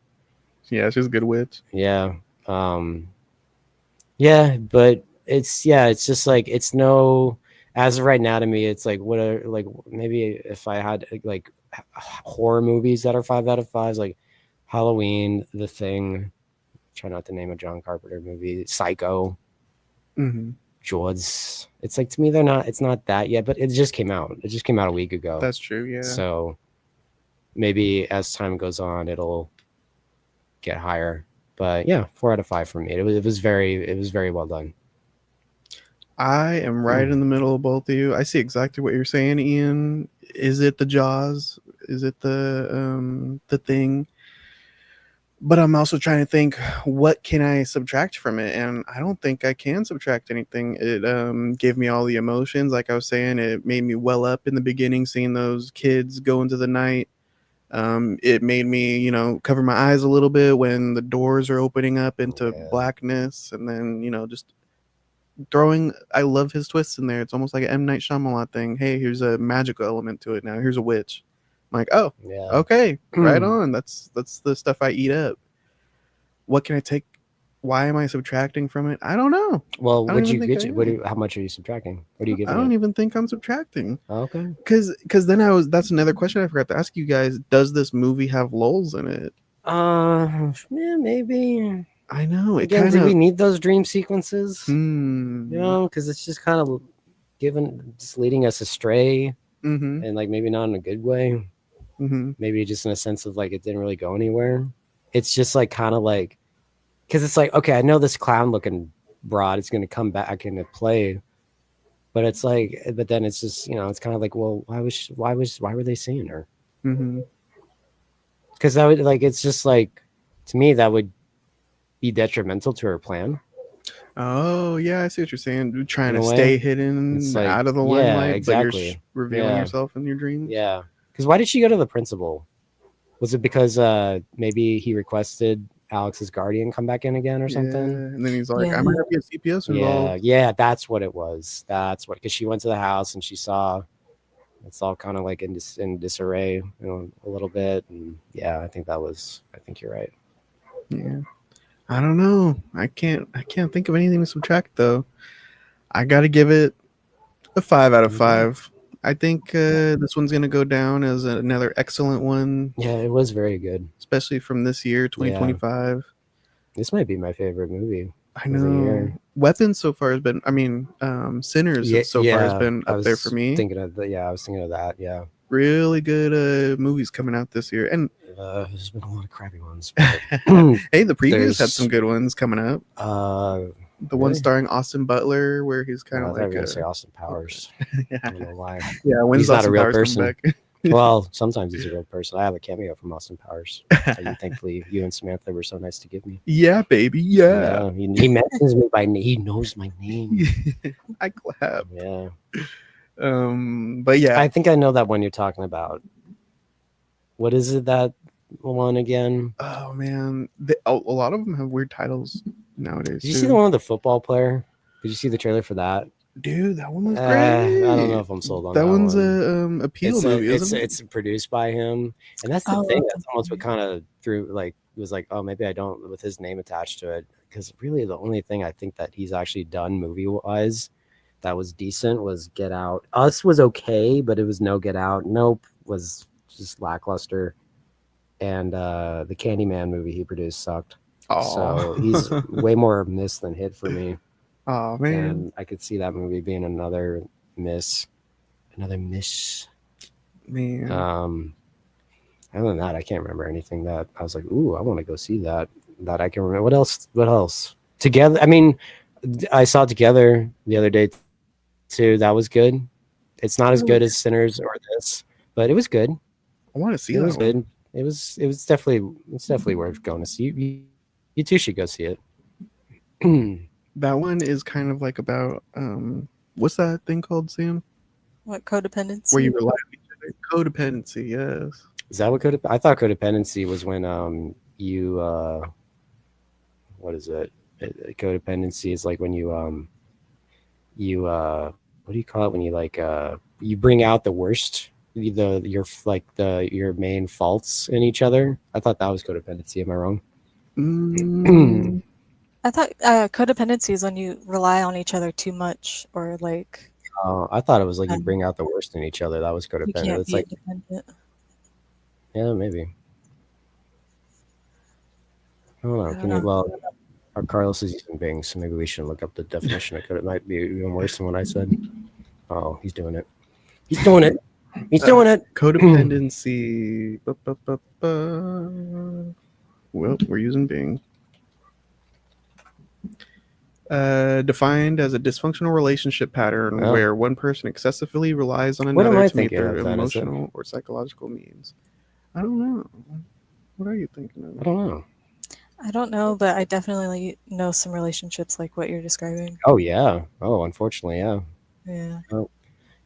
Yeah, she's a good witch. Yeah. Yeah, but it's just like, it's no, as of right now to me, it's like, maybe if I had like horror movies that are 5 out of 5s, like Halloween, The Thing, try not to name a John Carpenter movie, Psycho, Jaws. It's like, to me, it's not that yet, but it just came out. It just came out a week ago. That's true, yeah. So maybe as time goes on, it'll get higher. But yeah, 4 out of 5 for me. It was very well done. I am right in the middle of both of you. I see exactly what you're saying, Ian. Is it the Jaws? Is it the Thing? But I'm also trying to think, what can I subtract from it? And I don't think I can subtract anything. It gave me all the emotions. Like I was saying, it made me well up in the beginning, seeing those kids go into the night. It made me, cover my eyes a little bit when the doors are opening up into blackness. And then, just throwing, I love his twists in there. It's almost like an M. Night Shyamalan thing. Hey, here's a magical element to it now. Here's a witch. I'm like, oh, yeah, okay, right on. That's the stuff I eat up. What can I take? Why am I subtracting from it? I don't know. Well, how much are you subtracting? What do you give? I don't even think I'm subtracting. Okay. Because then that's another question I forgot to ask you guys. Does this movie have lulls in it? Yeah, maybe. I know. Do we need those dream sequences? You know, because it's just kind of just leading us astray, and like maybe not in a good way. maybe just in a sense of like it didn't really go anywhere. It's just like kind of like, because it's like, okay, I know this clown looking broad is going to come back into play, but it's like, but then it's just, it's kind of like, well, why were they seeing her? Because that would, like, it's just like, to me, that would be detrimental to her plan. Oh yeah, I see what you're saying. You're trying In to a way. stay hidden It's like, out of the yeah, limelight, exactly. but you're revealing yourself in your dreams. Yeah. Because why did she go to the principal? Was it because maybe he requested Alex's guardian come back in again or something? And then he's like, Yeah. I might have to get CPS involved. Yeah, that's what it was. That's what, because she went to the house and she saw it's all kind of like in disarray, a little bit. And yeah, I think you're right. Yeah. I don't know. I can't think of anything to subtract though. I gotta give it a 5 out of 5. I think this one's gonna go down as another excellent one. Yeah, it was very good, especially from this year, 2025. This might be my favorite movie. I know. Weapons so far has been. I mean, Sinners so far has been up there for me. I was thinking of that. Yeah, really good movies coming out this year, and there's been a lot of crappy ones. Hey, the previews had some good ones coming up. The one really? starring Austin Butler, where he's kind of like. I was gonna say Austin Powers. Yeah. I don't know why. Yeah, when's he's Austin not a real Powers person. back? Well, sometimes he's a real person. I have a cameo from Austin Powers. Thankfully, you and Samantha were so nice to give me. Yeah, baby. Yeah. He mentions me by name. He knows my name. I clap. Yeah. But yeah, I think I know that one you're talking about. What is it, that one again? Oh man, a lot of them have weird titles nowadays. Did you see the one with the football player? Did you see the trailer for that? Dude, that one was great. I don't know if I'm sold on that. That one's one. a appeal movie, isn't it? It's produced by him, and that's the thing. That's almost what kind of was like, oh, maybe I don't, with his name attached to it, because really the only thing I think that he's actually done movie wise that was decent was Get Out. Us was okay, but it was no Get Out. Nope was just lackluster, and the Candyman movie he produced sucked. So he's way more miss than hit for me. Oh man, and I could see that movie being another miss. Man. Other than that, I can't remember anything that I was like, ooh, I want to go see that I can remember. What else? Together. I mean, I saw Together the other day too. That was good. It's not as good as Sinners or this, but it was good. I want to see it. It was good. It was definitely worth going to see. You two should go see it. That one is kind of like about what's that thing called, Sam? What, codependency? Where you rely on each other. Codependency, yes. Is that what I thought codependency was when you what is it? Codependency is like when you what do you call it when you like you bring out the worst, your main faults in each other. I thought that was codependency. Am I wrong? I thought codependency is when you rely on each other too much, or like. I thought it was like you bring out the worst in each other. That was codependent. You can't it's be like independent. Yeah, maybe. I don't know. Can you? Well, our Carlos is using Bing, so maybe we should look up the definition of code. It might be even worse than what I said. Oh, he's doing it. He's doing it. He's doing it. Codependency. Well, we're using Bing. Defined as a dysfunctional relationship pattern where one person excessively relies on another to meet their emotional or psychological needs. I don't know. What are you thinking of? I don't know. I don't know, but I definitely know some relationships like what you're describing. Oh yeah. Oh, unfortunately, yeah. Yeah. Oh.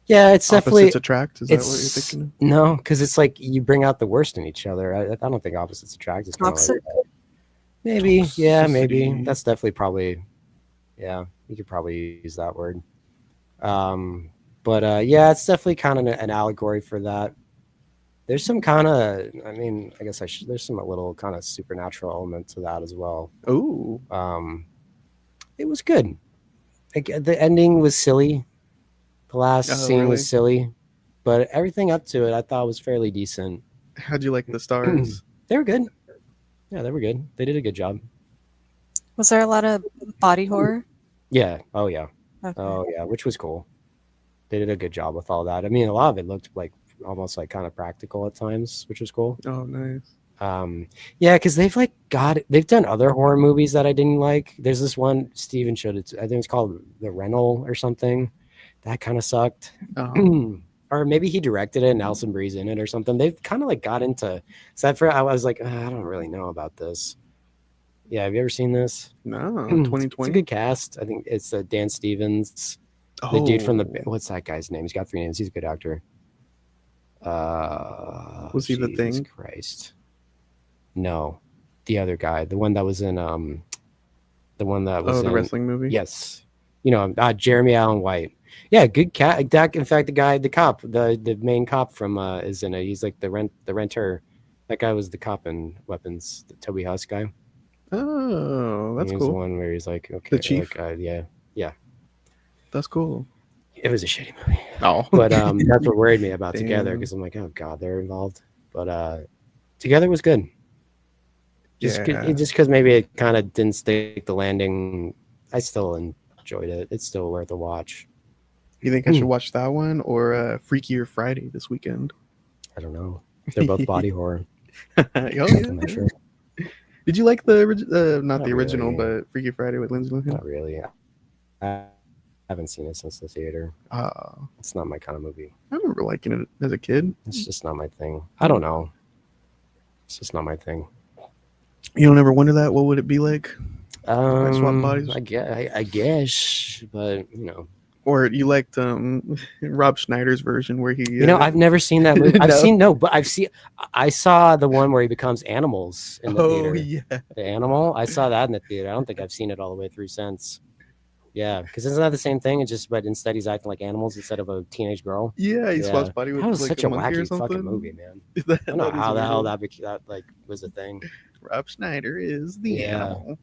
Yeah, it's definitely opposites attract. Is that what you're thinking of? No, because it's like you bring out the worst in each other. I don't think opposites attract. It's toxic. Like, maybe, yeah, maybe. That's definitely probably. Yeah, you could probably use that word. But yeah, it's definitely kind of an allegory for that. There's some kind of, I mean, I guess there's some little kind of supernatural element to that as well. Ooh. It was good. Like, the ending was silly. The last scene was silly, but everything up to it I thought was fairly decent. How'd you like the stars? They were good. Yeah, they were good. They did a good job. Was there a lot of body horror? Yeah. Oh, yeah. Okay. Oh, yeah, which was cool. They did a good job with all that. I mean, a lot of it looked like almost like kind of practical at times, which was cool. Oh, nice. Yeah, because they've done other horror movies that I didn't like. There's this one Steven showed it. I think it's called The Rental or something. That kind of sucked. Oh. Or maybe he directed it and Alison Brie's in it or something. They've kind of like got into. I was like, I don't really know about this. Yeah, have you ever seen this? No, It's a 2020. good cast. I think it's Dan Stevens, the dude from what's that guy's name? He's got 3 names. He's a good actor. Was he the Jesus Thing? Christ. No, the other guy, the one that was in the wrestling movie. Yes, Jeremy Allen White. Yeah, good cat. In fact, the cop, the main cop from is in it. He's like the renter. That guy was the cop in Weapons, the Toby Huss guy. Oh, that's He was cool. the one where he's like, okay, The chief. like, yeah. That's cool. It was a shitty movie. Oh, But that's what worried me about Together, Damn. because I'm like, oh god, they're involved. But Together was good. Just because maybe it kind of didn't stick the landing, I still enjoyed it. It's still worth a watch. You think I should watch that one or Freakier Friday this weekend? I don't know. They're both body horror. Oh, I'm yeah. not sure. Did you like not Not the original, really. but Freaky Friday with Lindsay Lohan? Not really. I haven't seen it since the theater. It's not my kind of movie. I remember liking it as a kid. It's just not my thing. I don't know. It's just not my thing. You don't ever wonder that? What would it be like? Swap bodies? I guess, but Or you liked Rob Schneider's version where he... I've never seen that movie. No. I saw the one where he becomes animals in the theater. Yeah. The animal. I saw that in the theater. I don't think I've seen it all the way through since. Yeah, because isn't that the same thing? But instead he's acting like animals instead of a teenage girl. Yeah, he swaps body with that was like such a a monkey or wacky something. fucking movie, man. I don't know how the hell that was a thing. Rob Schneider is the animal.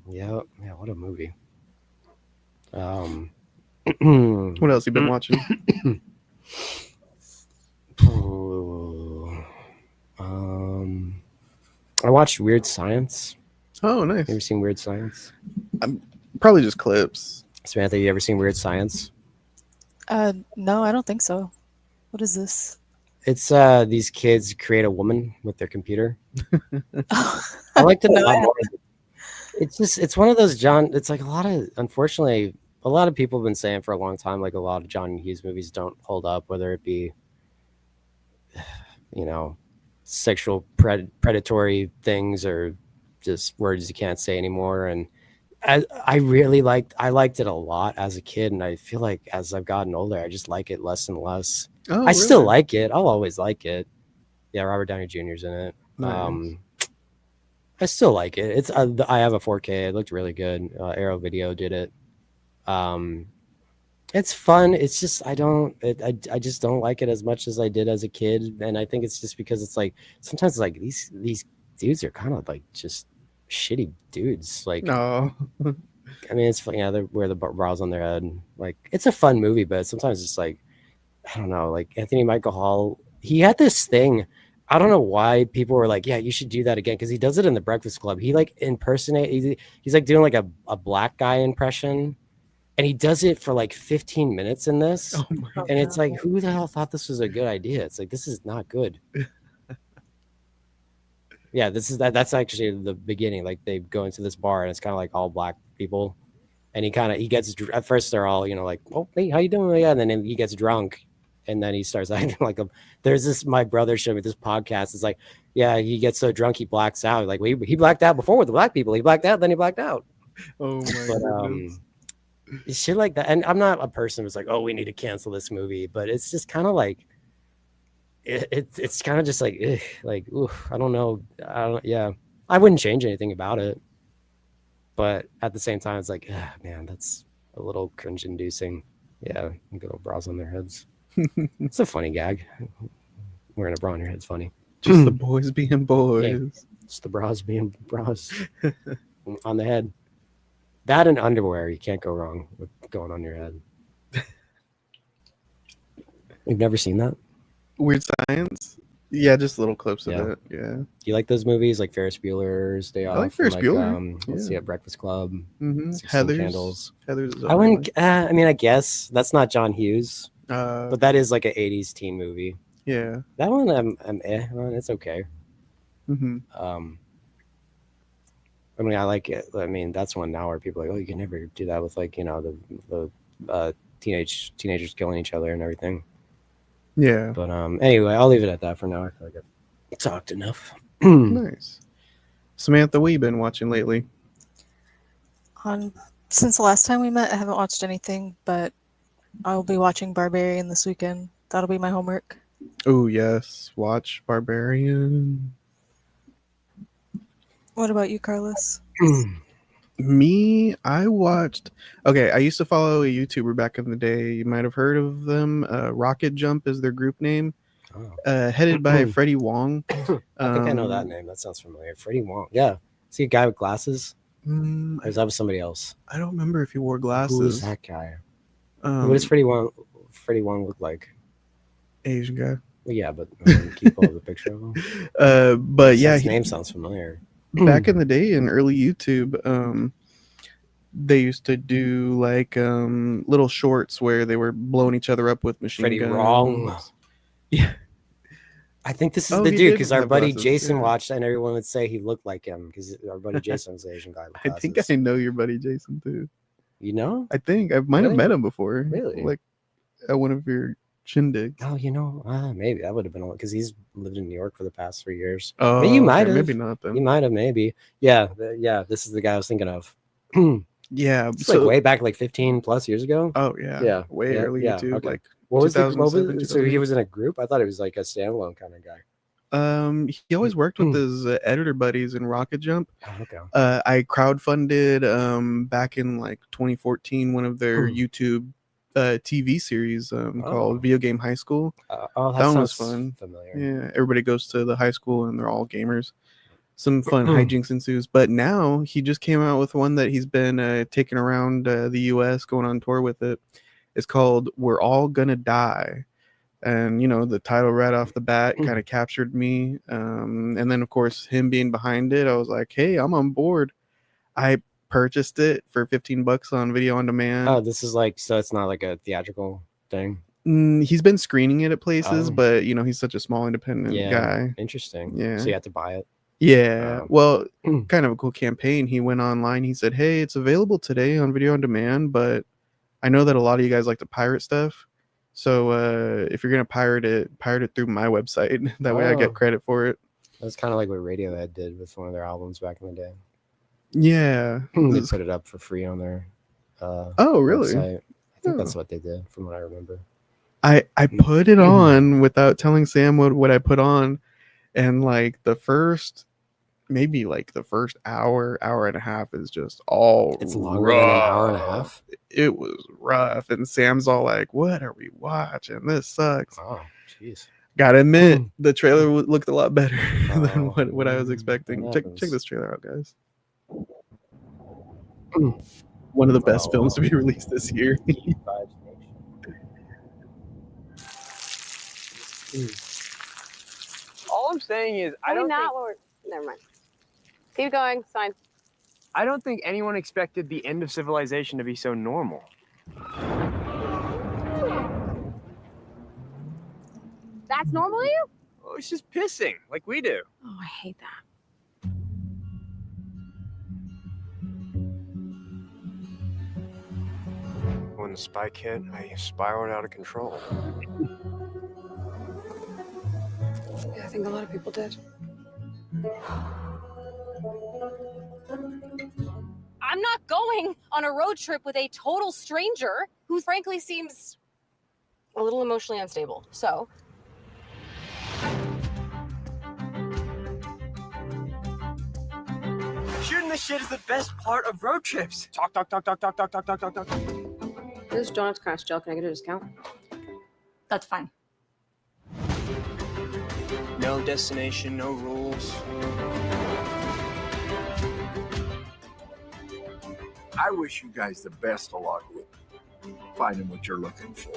Yeah, what a movie. What else you been watching? I watched Weird Science. Oh, nice. You ever seen Weird Science? Probably just clips. Samantha, you ever seen Weird Science? No, I don't think so. What is this? It's these kids create a woman with their computer. I like to know. It's one of those it's like unfortunately, a lot of people have been saying for a long time, like a lot of John Hughes movies don't hold up, whether it be, sexual predatory things or just words you can't say anymore. And I liked it a lot as a kid, and I feel like as I've gotten older, I just like it less and less. Oh, I still like it. I'll always like it. Yeah, Robert Downey Jr.'s in it. Nice. I still like it. It's I have a 4K. It looked really good. Arrow Video did it. It's fun. It's just I just don't like it as much as I did as a kid, and I think it's just because it's like sometimes it's like these dudes are kind of like just shitty dudes. Like, no. I mean, it's funny. Yeah, they wear the bras on their head. Like, it's a fun movie, but sometimes it's like, I don't know. Like Anthony Michael Hall, he had this thing. I don't know why people were like, yeah, you should do that again, because he does it in The Breakfast Club. He like he's like doing like a black guy impression, and he does it for like 15 minutes in this. Oh my God. And it's like, who the hell thought this was a good idea? It's like, this is not good. Yeah, that's actually the beginning. Like they go into this bar and it's kind of like all black people, and he gets at first they're all like, oh hey, how you doing? Yeah, and then he gets drunk, and then he starts acting like a. There's this, my brother showed me this podcast. It's like, yeah, he gets so drunk he blacks out. Like he blacked out before with the black people. He blacked out, then he blacked out. Oh my goodness. Shit like that. And I'm not a person who's like, oh, we need to cancel this movie, but it's just kind of like. It's kind of just like, I don't know. I wouldn't change anything about it. But at the same time, it's like, man, that's a little cringe inducing. Yeah, good old bras on their heads. It's a funny gag. Wearing a bra on your head's funny. Just the boys being boys. Yeah, just the bras being bras on the head. That and underwear, you can't go wrong with going on your head. You've never seen that? Weird Science? Yeah, just little clips of Yeah. it. Yeah. Do you like those movies like Ferris Bueller's Day Off? I like Ferris Bueller. Let's see, at Breakfast Club. Mm-hmm. 16 Candles. Heather's is I wouldn't. I mean, I guess that's not John Hughes, but but that is like an '80s teen movie. Yeah. That one I'm on. It's okay. Hmm. I mean, I like it. I mean, that's one now where people are like, oh, you can never do that with like, you know, the teenagers killing each other and everything. Yeah. But anyway, I'll leave it at that for now. I feel like I've talked enough. Nice. Samantha, what you been watching lately? Since the last time we met, I haven't watched anything, but I'll be watching Barbarian this weekend. That'll be my homework. Oh yes, watch Barbarian. What about you, Carlos? Me, I watched. Okay, I used to follow a YouTuber back in the day. You might have heard of them. Rocket Jump is their group name. Headed by Freddie Wong. I think I know that name. That sounds familiar. Freddie Wong. Yeah. Is he a guy with glasses? Or is that with somebody else? I don't remember if he wore glasses. Who is that guy? What does Freddie Wong look like? Asian guy. Well, yeah, but keep all the picture of him. But yeah, his name sounds familiar. Back in the day in early YouTube, they used to do like little shorts where they were blowing each other up with machine Freddie guns. Wrong. Yeah. I think this is Oh, the he dude did because our have buddy glasses, Jason yeah. watched and everyone would say he looked like him because our buddy Jason's an Asian guy with I glasses. think I know your buddy Jason too. You know? I think I might have Really? met him before. Really? Like at one of your shindigs. Oh, you know, maybe that would have been because he's lived in New York for the past 3 years. Oh, Maybe you might okay, have. maybe not then. You might have, maybe. Yeah, yeah. This is the guy I was thinking of. Yeah, It's like way back, like 15 plus years ago. Oh yeah, Yeah, way yeah, early yeah, YouTube, okay. like What was 2007. so he was in a group? I thought he was like a standalone kind of guy. He always worked with his editor buddies in Rocket Jump. Oh, okay. I crowdfunded back in like 2014 one of their YouTube TV series called Video Game High School. That one was sounds fun. familiar. Yeah, everybody goes to the high school and they're all gamers. Some fun hijinks ensues. But now he just came out with one that he's been taking around the U.S., going on tour with it. It's called "We're All Gonna Die." And, you know, the title right off the bat kind of captured me. And then, of course, him being behind it, I was like, hey, I'm on board. I purchased it for $15 on video on demand. Oh, this is like, so it's not like a theatrical thing? He's been screening it at places, Oh. but, you know, he's such a small independent guy. Interesting. Yeah. So you have to buy it? Yeah. Well, kind of a cool campaign. He went online. He said, hey, it's available today on video on demand, but I know that a lot of you guys like to pirate stuff. So if you're gonna pirate it through my website. That way I get credit for it. That's kind of like what Radiohead did with one of their albums back in the day. Yeah, They put it up for free on their oh really? website. I think that's what they did, from what I remember. I put it on without telling Sam what I put on, and like the first hour and a half is just all It's longer than an hour and a half. It was rough, and Sam's all like, "What are we watching? This sucks." Oh, jeez. Gotta admit, the trailer looked a lot better than what I was expecting. Check this trailer out, guys. One of the best films to be released this year. All I'm saying is, Never mind. Keep going. It's fine. I don't think anyone expected the end of civilization to be so normal. That's normal to you? Oh, it's just pissing, like we do. Oh, I hate that. When the spike hit, I spiraled out of control. Yeah, I think a lot of people did. I'm not going on a road trip with a total stranger who frankly seems a little emotionally unstable. So, Shooting the shit is the best part of road trips. Talk. This donut's kind of stale. Can I get a discount? that's fine. No destination, no rules. I wish you guys the best of luck with finding what you're looking for.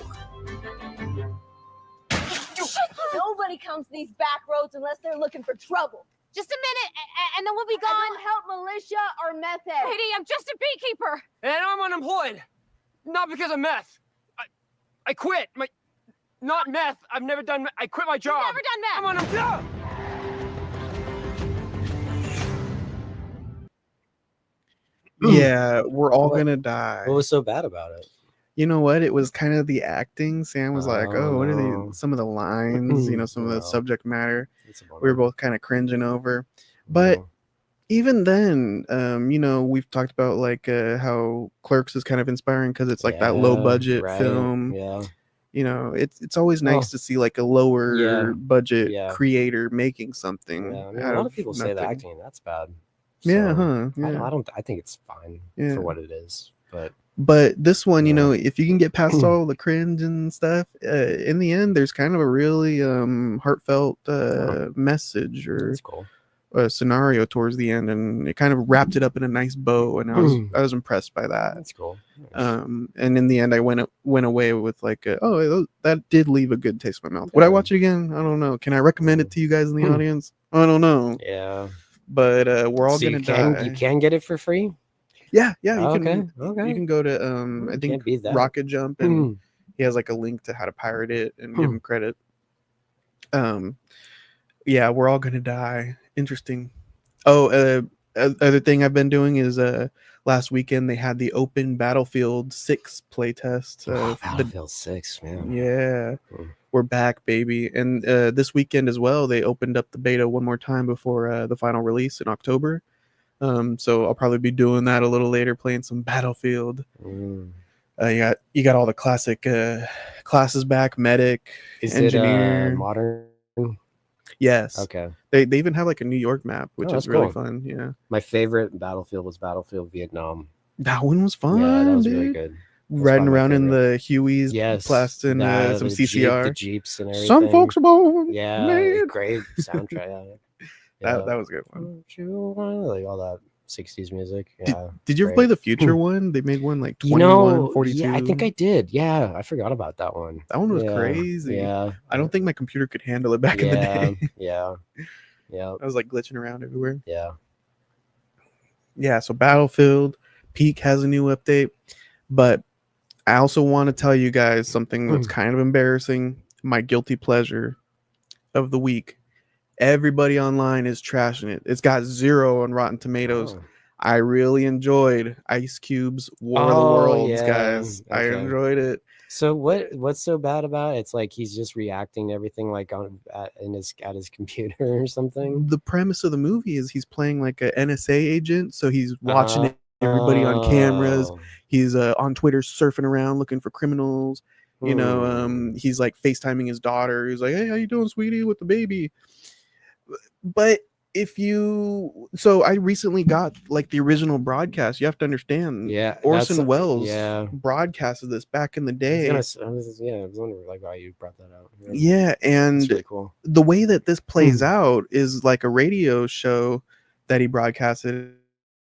Nobody comes these back roads unless they're looking for trouble. Just a minute, and then we'll be gone. I don't help militia or meth heads. Lady, I'm just a beekeeper. And I'm unemployed. Not because of meth. I quit. not meth. I've never done. I quit my job. Never done meth. I'm on a. Yeah, we're all What- gonna die. What was so bad about it? You know what? It was kind of the acting. Sam was like, Oh, "Oh, what are no. they? Some of the lines, some of the No. subject matter." It's a We were bummer. both kind of cringing over. But No. even then, we've talked about like how Clerks is kind of inspiring because it's like that low Yeah, budget right, film. Yeah. It's always nice Well, to see like a lower yeah, budget yeah. creator making something Yeah, I mean, out a lot of of people say the nothing. acting that's bad. Yeah, So, huh? I Yeah. don't. I think it's fine Yeah. for what it is. But But this one, Yeah. if you can get past all the cringe and stuff, in the end, there's kind of a really heartfelt message or that's cool. a scenario towards the end, and it kind of wrapped it up in a nice bow, and I was impressed by that. That's cool. Nice. And in the end, I went away with like, that did leave a good taste in my mouth. Would I Yeah. watch it again? I don't know. Can I recommend it to you guys in the audience? I don't know. Yeah. But we're all So gonna you can die. you can get it for free. Yeah, you Okay, can. okay. You can go to I Can't think beat that. Rocket Jump, and he has like a link to how to pirate it and give him credit. Yeah, we're all gonna die. Interesting. Oh, other thing I've been doing is last weekend they had the open Battlefield 6 playtest. Battlefield 6, man. Yeah, Mm. we're back, baby. And this weekend as well, they opened up the beta one more time before the final release in October. So I'll probably be doing that a little later, playing some Battlefield. Mm. You got all the classic classes back: medic, Is engineer. it modern? Yes. Okay. They even have like a New York map, which is that's really cool. fun. Yeah. My favorite Battlefield was Battlefield Vietnam. That one was fun. Yeah, that was dude. really good. That's Riding probably my around in favorite. the Hueys, Yes, blasting that, some the CCR. Jeeps and everything. Some folks are born. Yeah, mad. great soundtrack. Yeah. That was a good one. Like all that 60s music. Yeah. Did you ever play the Future one? They made one like 21, 42. Yeah, I think I did. Yeah, I forgot about that one. That one was crazy. Yeah. I don't think my computer could handle it back in the day. Yeah. I was like glitching around everywhere. Yeah. Yeah, so Battlefield Peak has a new update, but I also want to tell you guys something that's kind of embarrassing. My guilty pleasure of the week. Everybody online is trashing it. It's got 0 on Rotten Tomatoes. Oh. I really enjoyed Ice Cube's War of the Worlds, guys. I enjoyed it. So what's so bad about it? It's like he's just reacting to everything like at his computer or something. The premise of the movie is he's playing like an NSA agent, so he's watching everybody on cameras. He's on Twitter surfing around looking for criminals. He's like FaceTiming his daughter. He's like, "Hey, how you doing, sweetie, with the baby?" But I recently got like the original broadcast. You have to understand. Yeah, Orson Welles broadcasted this back in the day. I was wondering like why you brought that out. Yeah, and really cool. The way that this plays out is like a radio show that he broadcasted,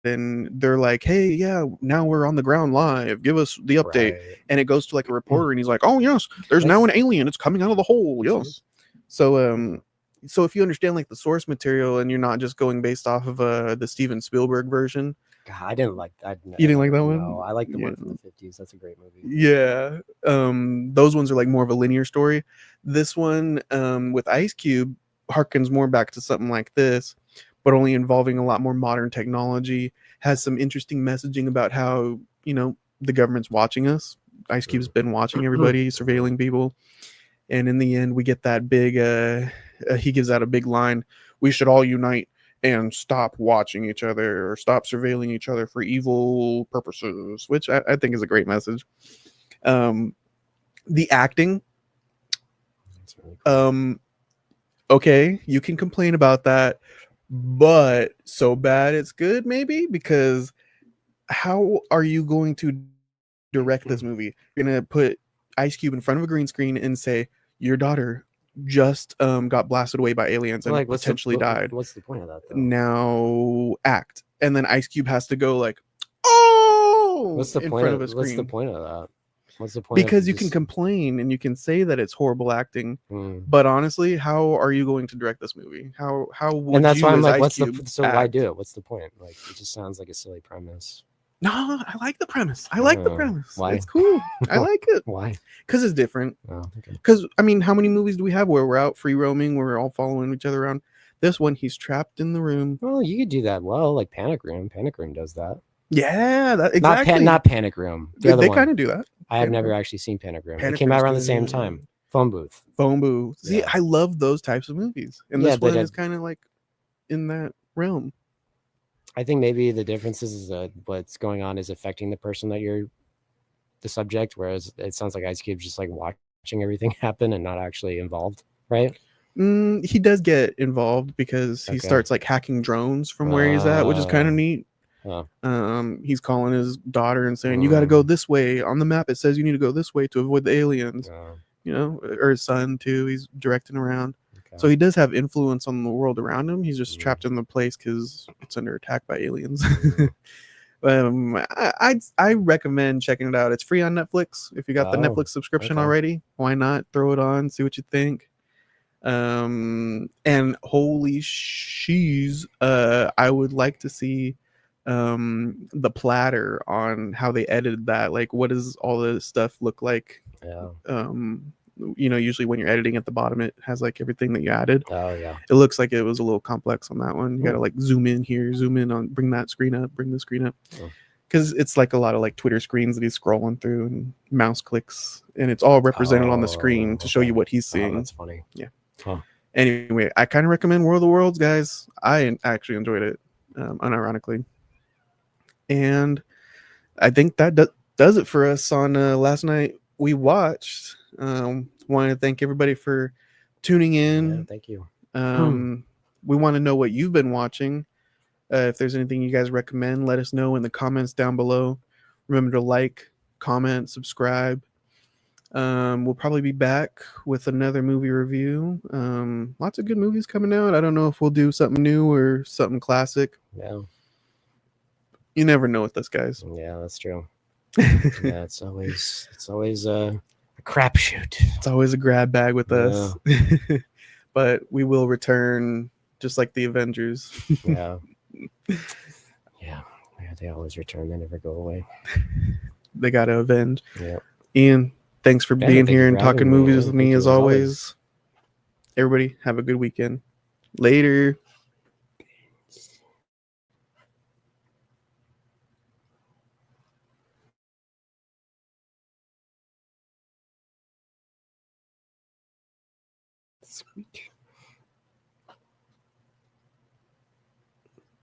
and they're like, "Hey, yeah, now we're on the ground live. Give us the update." Right. And it goes to like a reporter, and he's like, "Oh yes, there's now an alien. It's coming out of the hole." Yes. So if you understand like the source material and you're not just going based off of the Steven Spielberg version. God, I didn't like that. You didn't like that one? No, I like the one from the 50s. That's a great movie. Yeah. Those ones are like more of a linear story. This one with Ice Cube harkens more back to something like this, but only involving a lot more modern technology. Has some interesting messaging about how, the government's watching us. Ice Cube's been watching everybody, surveilling people. And in the end, we get that big, he gives out a big line, "We should all unite and stop watching each other or stop surveilling each other for evil purposes," which I think is a great message. The acting, Really cool. Okay, you can complain about that, but so bad it's good, maybe, because how are you going to direct this movie? You're gonna put Ice Cube in front of a green screen and say, "Your daughter just got blasted away by aliens and potentially died. What's the point of that, though? Now act." And then Ice Cube has to go like, "Oh!" What's the in point front of a screen. What's the point of that? What's the point? Because you can complain and you can say that it's horrible acting, but honestly, how are you going to direct this movie? How would and that's you why I'm as like, Ice what's Cube the so why act? do it? What's the point? Like, it just sounds like a silly premise. No, I like the premise. I like the premise. Why? It's cool. I like it. Why? Because it's different. Oh, okay. Because, I mean, how many movies do we have where we're out free roaming, where we're all following each other around? This one, he's trapped in the room. Well, you could do that well, like Panic Room. Panic Room does that. Yeah, that, exactly. Not Panic Room. The other they one. kind of do that. I have Panic never Room. actually seen Panic Room. Panic It came out Room's around the same good. time. Phone Booth. Phone Booth. See, Yeah. I love those types of movies. And Yeah, this but one is kind of like in that realm. I think maybe the difference is what's going on is affecting the person that you're the subject, whereas it sounds like Ice Cube's just like watching everything happen and not actually involved, right? He does get involved because he starts like hacking drones from where he's at, which is kind of neat. He's calling his daughter and saying, "You got to go this way. On the map, it says you need to go this way to avoid the aliens." You know, or his son too. He's directing around. So he does have influence on the world around him. He's just trapped in the place because it's under attack by aliens. I recommend checking it out. It's free on Netflix. If you got the Netflix subscription already, why not throw it on, see what you think. And holy shees, I would like to see the platter on how they edited that. Like, what does all the stuff look like? You know, usually when you're editing at the bottom, it has like everything that you added. Oh yeah, it looks like it was a little complex on that one. You gotta like zoom in here, zoom in on, bring that screen up, bring the screen up, because it's like a lot of like Twitter screens that he's scrolling through and mouse clicks, and it's all represented on the screen to show you what he's seeing. That's funny. Yeah. Huh. Anyway, I kind of recommend World of the Worlds, guys. I actually enjoyed it, unironically. And I think that does it for us on Last Night We Watched. Want to thank everybody for tuning in. Yeah, thank you. We want to know what you've been watching. If there's anything you guys recommend, let us know in the comments down below. Remember to like, comment, subscribe. We'll probably be back with another movie review. Lots of good movies coming out. I don't know if we'll do something new or something classic. Yeah. You never know with us, guys. Yeah, that's true. Yeah, it's always a crapshoot. It's always a grab bag with us. But we will return just like the Avengers. Yeah. Yeah, they always return. They never go away. They gotta avenge. Yeah. Ian, thanks for being here and talking movies with me as always. Everybody, have a good weekend. Later. Sweet.